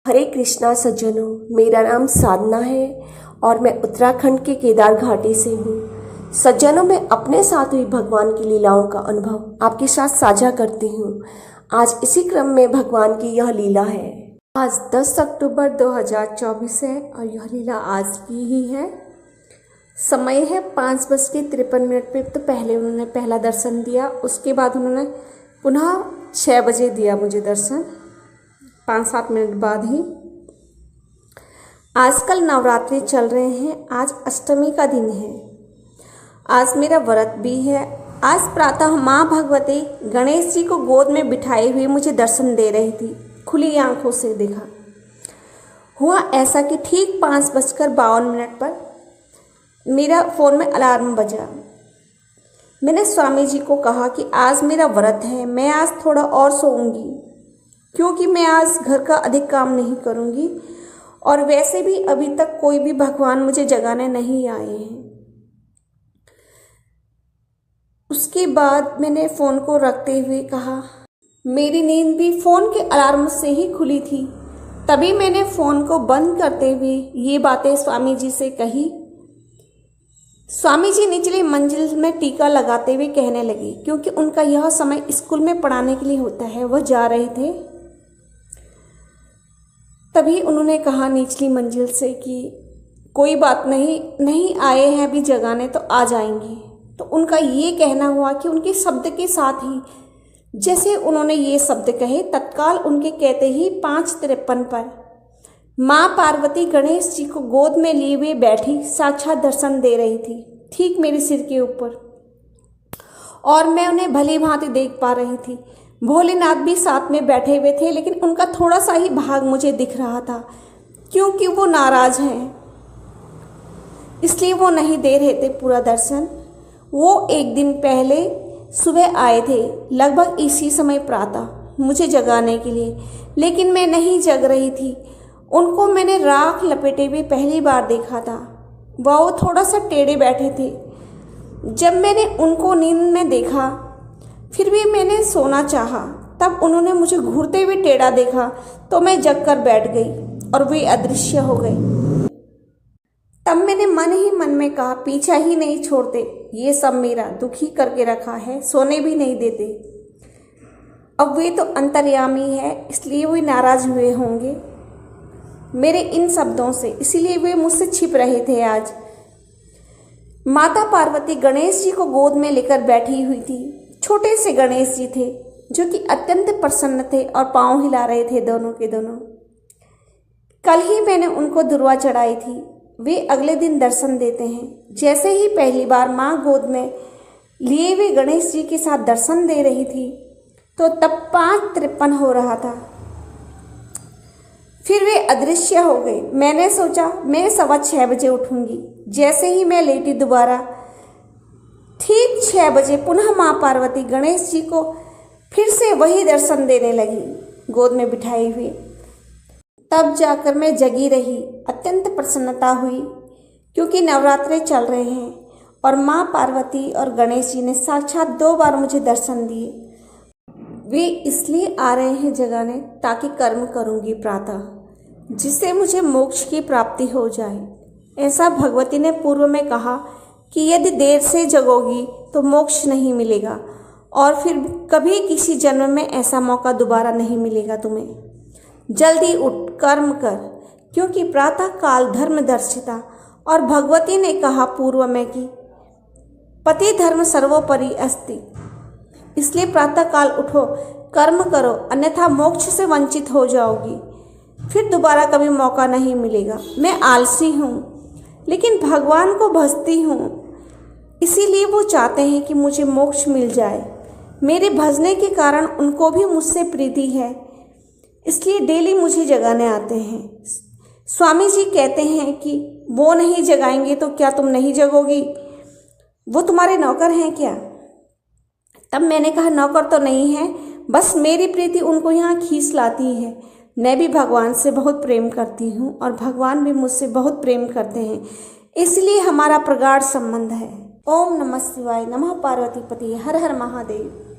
हरे कृष्णा सज्जनों, मेरा नाम साधना है और मैं उत्तराखंड के केदार घाटी से हूँ। सज्जनों, मैं अपने साथ हुई भगवान की लीलाओं का अनुभव आपके साथ साझा करती हूँ। आज इसी क्रम में भगवान की यह लीला है। आज 10 अक्टूबर 2024 है और यह लीला आज की ही है। समय है 5:53 पे। तो पहले उन्होंने पहला दर्शन दिया, उसके बाद उन्होंने पुनः 6 बजे दिया मुझे दर्शन, 5-7 मिनट बाद ही। आजकल नवरात्रि चल रहे हैं, आज अष्टमी का दिन है। आज मेरा व्रत भी है। आज प्रातः माँ भगवती गणेश जी को गोद में बिठाए हुए मुझे दर्शन दे रही थी। खुली आंखों से देखा। हुआ ऐसा कि ठीक 5:52 पर मेरा फ़ोन में अलार्म बजा। मैंने स्वामी जी को कहा कि आज मेरा व्रत है, मैं आज थोड़ा और सोऊंगी, क्योंकि मैं आज घर का अधिक काम नहीं करूंगी और वैसे भी अभी तक कोई भी भगवान मुझे जगाने नहीं आए हैं। उसके बाद मैंने फ़ोन को रखते हुए कहा, मेरी नींद भी फ़ोन के अलार्म से ही खुली थी। तभी मैंने फ़ोन को बंद करते हुए ये बातें स्वामी जी से कही। स्वामी जी निचली मंजिल में टीका लगाते हुए कहने लगे, क्योंकि उनका यह समय स्कूल में पढ़ाने के लिए होता है, वह जा रहे थे। तभी उन्होंने कहा निचली मंजिल से कि कोई बात नहीं, नहीं आए हैं अभी जगाने तो आ जाएंगे। तो उनका ये कहना हुआ कि उनके शब्द के साथ ही जैसे उन्होंने ये शब्द कहे, तत्काल उनके कहते ही 5:53 पर माँ पार्वती गणेश जी को गोद में लिए हुए बैठी साक्षात दर्शन दे रही थी, ठीक मेरे सिर के ऊपर, और मैं उन्हें भली भांति देख पा रही थी। भोलेनाथ भी साथ में बैठे हुए थे, लेकिन उनका थोड़ा सा ही भाग मुझे दिख रहा था, क्योंकि वो नाराज हैं, इसलिए वो नहीं दे रहे थे पूरा दर्शन। वो एक दिन पहले सुबह आए थे, लगभग इसी समय प्रातः, मुझे जगाने के लिए, लेकिन मैं नहीं जग रही थी। उनको मैंने राख लपेटे हुए पहली बार देखा था। वो थोड़ा सा टेढ़े बैठे थे। जब मैंने उनको नींद में देखा, फिर भी मैंने सोना चाहा, तब उन्होंने मुझे घूरते हुए टेढ़ा देखा, तो मैं जग कर बैठ गई और वे अदृश्य हो गए। तब मैंने मन ही मन में कहा, पीछा ही नहीं छोड़ते, ये सब मेरा दुखी करके रखा है, सोने भी नहीं देते। अब वे तो अंतर्यामी है, इसलिए वे नाराज हुए होंगे मेरे इन शब्दों से, इसीलिए वे मुझसे छिप रहे थे। आज माता पार्वती गणेश जी को गोद में लेकर बैठी हुई थी। छोटे से गणेश जी थे, जो कि अत्यंत प्रसन्न थे और पांव हिला रहे थे दोनों के दोनों। कल ही मैंने उनको दुर्वा चढ़ाई थी। वे अगले दिन दर्शन देते हैं। जैसे ही पहली बार माँ गोद में लिए हुए गणेश जी के साथ दर्शन दे रही थी, तो तब 5:53 हो रहा था। फिर वे अदृश्य हो गए। मैंने सोचा मैं 6:15 बजे उठूंगी। जैसे ही मैं लेटी, दोबारा ठीक 6 बजे पुनः माँ पार्वती गणेश जी को फिर से वही दर्शन देने लगी, गोद में बिठाए हुए। तब जाकर मैं जगी रही। अत्यंत प्रसन्नता हुई, क्योंकि नवरात्रे चल रहे हैं और माँ पार्वती और गणेश जी ने साक्षात 2 बार मुझे दर्शन दिए। वे इसलिए आ रहे हैं जगाने, ताकि कर्म करूंगी प्रातः, जिससे मुझे मोक्ष की प्राप्ति हो जाए। ऐसा भगवती ने पूर्व में कहा कि यदि देर से जगोगी तो मोक्ष नहीं मिलेगा, और फिर कभी किसी जन्म में ऐसा मौका दोबारा नहीं मिलेगा तुम्हें। जल्दी उठ, कर्म कर, क्योंकि प्रातः काल धर्म दर्शिता, और भगवती ने कहा पूर्व में कि पति धर्म सर्वोपरि अस्ति। इसलिए प्रातः काल उठो, कर्म करो, अन्यथा मोक्ष से वंचित हो जाओगी, फिर दोबारा कभी मौका नहीं मिलेगा। मैं आलसी हूँ, लेकिन भगवान को भजती हूँ, इसीलिए वो चाहते हैं कि मुझे मोक्ष मिल जाए। मेरे भजने के कारण उनको भी मुझसे प्रीति है, इसलिए डेली मुझे जगाने आते हैं। स्वामी जी कहते हैं कि वो नहीं जगाएंगे तो क्या तुम नहीं जगोगी? वो तुम्हारे नौकर हैं क्या? तब मैंने कहा, नौकर तो नहीं है, बस मेरी प्रीति उनको यहाँ खींच लाती है। मैं भी भगवान से बहुत प्रेम करती हूँ और भगवान भी मुझसे बहुत प्रेम करते हैं, इसलिए हमारा प्रगाढ़ संबंध है। ओम नमः शिवाय, नमः पार्वती पति, हर हर महादेव।